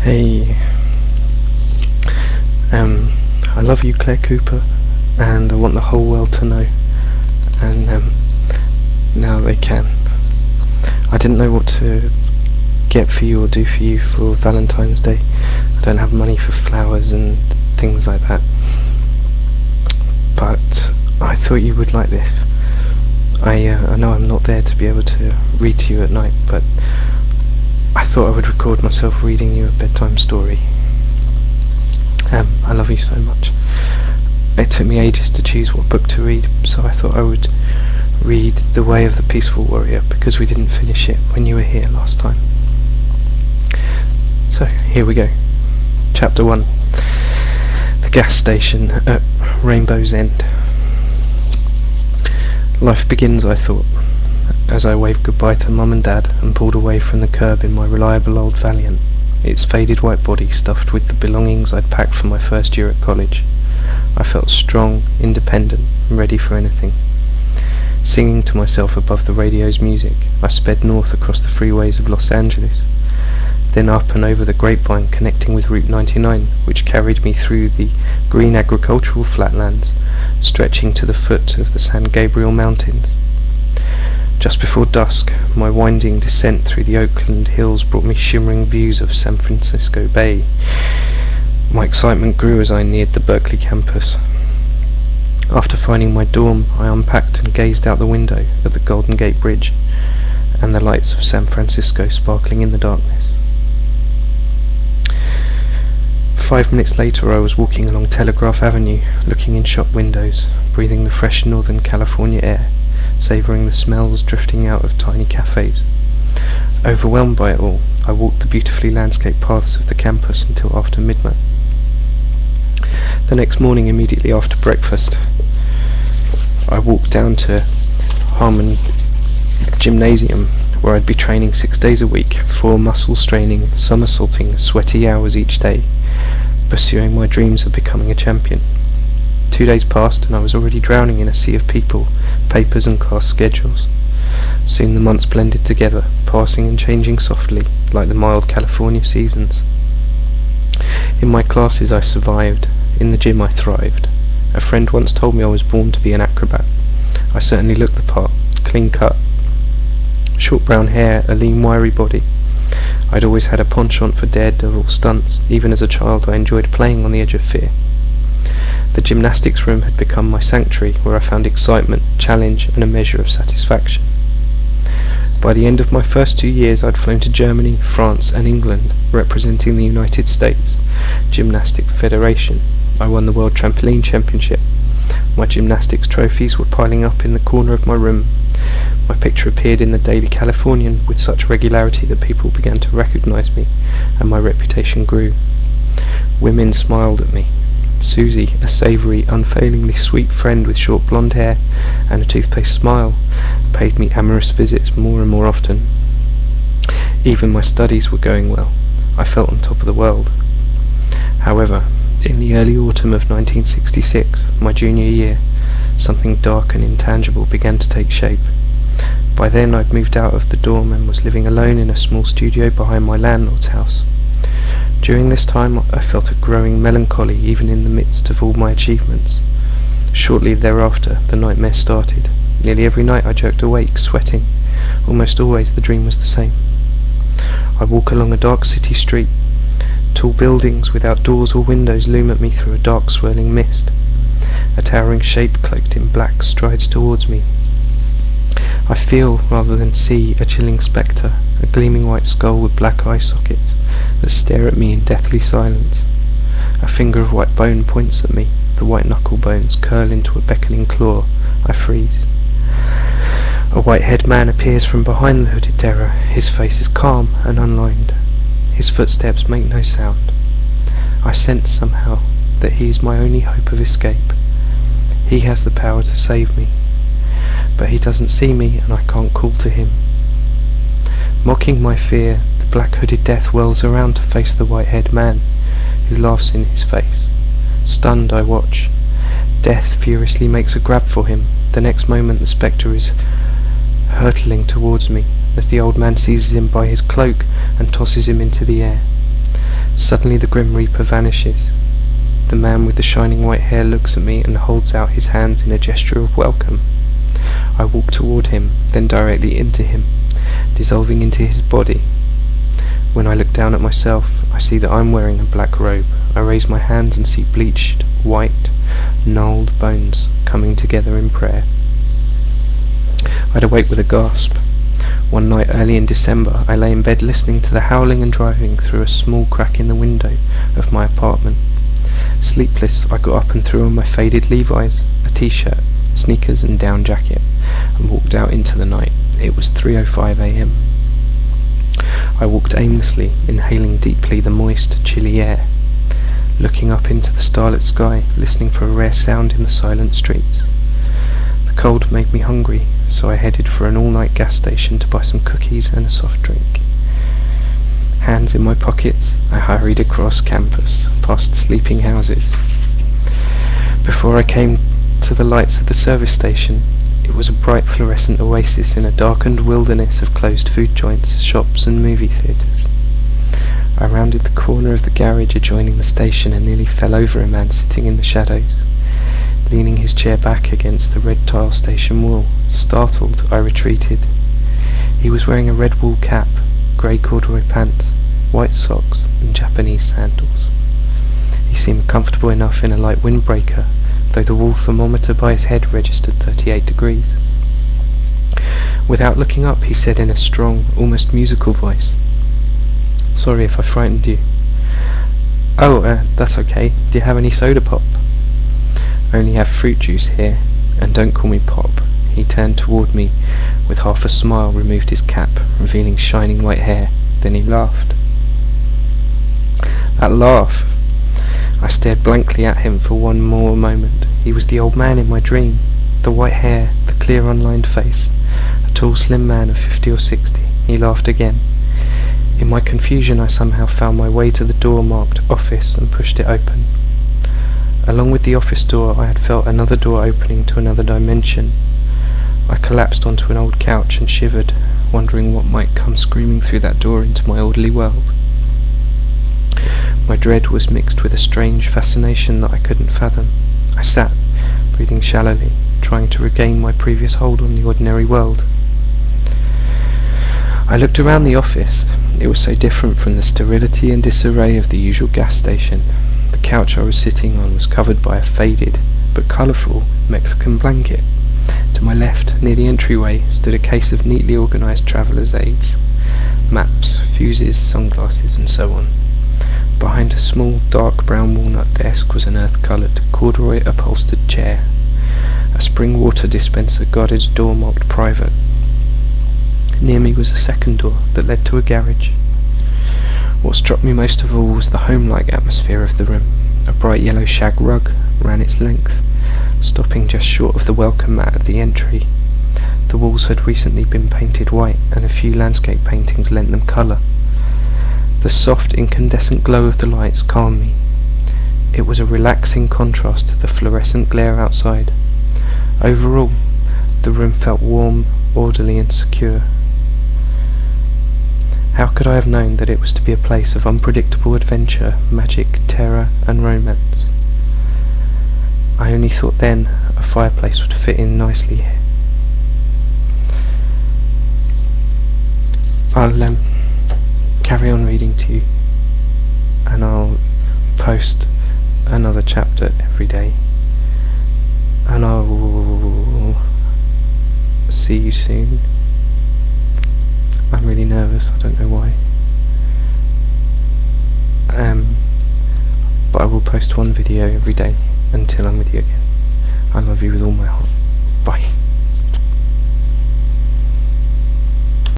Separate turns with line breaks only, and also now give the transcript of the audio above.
Hey, I love you, Claire Cooper, and I want the whole world to know, and now they can. I didn't know what to get for you or do for you for Valentine's Day. I don't have money for flowers and things like that, but I thought you would like this. I know I'm not there to be able to read to you at night, but I thought I would record myself reading you a bedtime story. I love you so much. It took me ages to choose what book to read, so I thought I would read The Way of the Peaceful Warrior, because we didn't finish it when you were here last time. So, here we go. Chapter 1. The gas station at Rainbow's End. Life begins, I thought, as I waved goodbye to Mum and Dad and pulled away from the curb in my reliable old Valiant, its faded white body stuffed with the belongings I'd packed for my first year at college. I felt strong, independent, and ready for anything. Singing to myself above the radio's music, I sped north across the freeways of Los Angeles, then up and over the grapevine connecting with Route 99, which carried me through the green agricultural flatlands, stretching to the foot of the San Gabriel Mountains. Just before dusk, my winding descent through the Oakland hills brought me shimmering views of San Francisco Bay. My excitement grew as I neared the Berkeley campus. After finding my dorm, I unpacked and gazed out the window at the Golden Gate Bridge and the lights of San Francisco sparkling in the darkness. 5 minutes later, I was walking along Telegraph Avenue, looking in shop windows, breathing the fresh Northern California air, savouring the smells drifting out of tiny cafes. Overwhelmed by it all, I walked the beautifully landscaped paths of the campus until after midnight. The next morning, immediately after breakfast, I walked down to Harmon Gymnasium, where I'd be training 6 days a week, 4 muscle-straining, somersaulting, sweaty hours each day, pursuing my dreams of becoming a champion. 2 days passed, and I was already drowning in a sea of people, papers and class schedules. Soon the months blended together, passing and changing softly, like the mild California seasons. In my classes I survived, in the gym I thrived. A friend once told me I was born to be an acrobat. I certainly looked the part, clean cut, short brown hair, a lean wiry body. I'd always had a penchant for daredevil stunts. Even as a child I enjoyed playing on the edge of fear. The gymnastics room had become my sanctuary, where I found excitement, challenge, and a measure of satisfaction. By the end of my first 2 years, I'd flown to Germany, France, and England, representing the United States Gymnastic Federation. I won the World Trampoline Championship. My gymnastics trophies were piling up in the corner of my room. My picture appeared in the Daily Californian with such regularity that people began to recognize me, and my reputation grew. Women smiled at me. Susie, a savoury, unfailingly sweet friend with short blonde hair and a toothpaste smile, paid me amorous visits more and more often. Even my studies were going well. I felt on top of the world. However, in the early autumn of 1966, my junior year, something dark and intangible began to take shape. By then I'd moved out of the dorm and was living alone in a small studio behind my landlord's house. During this time I felt a growing melancholy even in the midst of all my achievements. Shortly thereafter the nightmare started. Nearly every night I jerked awake, sweating. Almost always the dream was the same. I walk along a dark city street. Tall buildings without doors or windows loom at me through a dark swirling mist. A towering shape cloaked in black strides towards me. I feel, rather than see, a chilling spectre, a gleaming white skull with black eye sockets that stare at me in deathly silence. A finger of white bone points at me. The white knuckle bones curl into a beckoning claw. I freeze. A white-haired man appears from behind the hooded terror. His face is calm and unlined. His footsteps make no sound. I sense somehow that he is my only hope of escape. He has the power to save me. But he doesn't see me, and I can't call to him. Mocking my fear, the black-hooded death whirls around to face the white-haired man, who laughs in his face. Stunned, I watch. Death furiously makes a grab for him. The next moment the spectre is hurtling towards me, as the old man seizes him by his cloak and tosses him into the air. Suddenly the Grim Reaper vanishes. The man with the shining white hair looks at me and holds out his hands in a gesture of welcome. I walk toward him, then directly into him, dissolving into his body. When I look down at myself, I see that I'm wearing a black robe. I raise my hands and see bleached, white, gnarled bones coming together in prayer. I'd awake with a gasp. One night early in December, I lay in bed listening to the howling and driving through a small crack in the window of my apartment. Sleepless, I got up and threw on my faded Levi's, a t-shirt, sneakers and down jacket, and walked out into the night. It was 3:05 a.m. I walked aimlessly, inhaling deeply the moist, chilly air, looking up into the starlit sky, listening for a rare sound in the silent streets. The cold made me hungry, so I headed for an all-night gas station to buy some cookies and a soft drink. Hands in my pockets, I hurried across campus, past sleeping houses. Before I came to the lights of the service station, it was a bright fluorescent oasis in a darkened wilderness of closed food joints, shops and movie theatres. I rounded the corner of the garage adjoining the station and nearly fell over a man sitting in the shadows, leaning his chair back against the red tile station wall. Startled, I retreated. He was wearing a red wool cap, grey corduroy pants, white socks and Japanese sandals. He seemed comfortable enough in a light windbreaker, though the wall thermometer by his head registered 38 degrees. Without looking up, he said in a strong, almost musical voice, "Sorry if I frightened you." "Oh, that's okay. Do you have any soda pop?" "I only have fruit juice here, and don't call me Pop." He turned toward me with half a smile, removed his cap, revealing shining white hair. Then he laughed. That laugh! I stared blankly at him for one more moment. He was the old man in my dream. The white hair, the clear unlined face, a tall slim man of 50 or 60. He laughed again. In my confusion I somehow found my way to the door marked office and pushed it open. Along with the office door I had felt another door opening to another dimension. I collapsed onto an old couch and shivered, wondering what might come screaming through that door into my orderly world. My dread was mixed with a strange fascination that I couldn't fathom. I sat, breathing shallowly, trying to regain my previous hold on the ordinary world. I looked around the office. It was so different from the sterility and disarray of the usual gas station. The couch I was sitting on was covered by a faded, but colourful, Mexican blanket. To my left, near the entryway, stood a case of neatly organised traveller's aids, maps, fuses, sunglasses and so on. Behind a small, dark brown walnut desk was an earth-coloured, corduroy upholstered chair. A spring water dispenser guarded a door marked private. Near me was a second door that led to a garage. What struck me most of all was the home-like atmosphere of the room. A bright yellow shag rug ran its length, stopping just short of the welcome mat at the entry. The walls had recently been painted white, and a few landscape paintings lent them colour. The soft, incandescent glow of the lights calmed me. It was a relaxing contrast to the fluorescent glare outside. Overall, the room felt warm, orderly and secure. How could I have known that it was to be a place of unpredictable adventure, magic, terror and romance? I only thought then a fireplace would fit in nicely here. I'll carry on reading to you, and I'll post another chapter every day, and I'll see you soon. I'm really nervous, I don't know why. But I will post one video every day until I'm with you again. I love you with all my heart. Bye.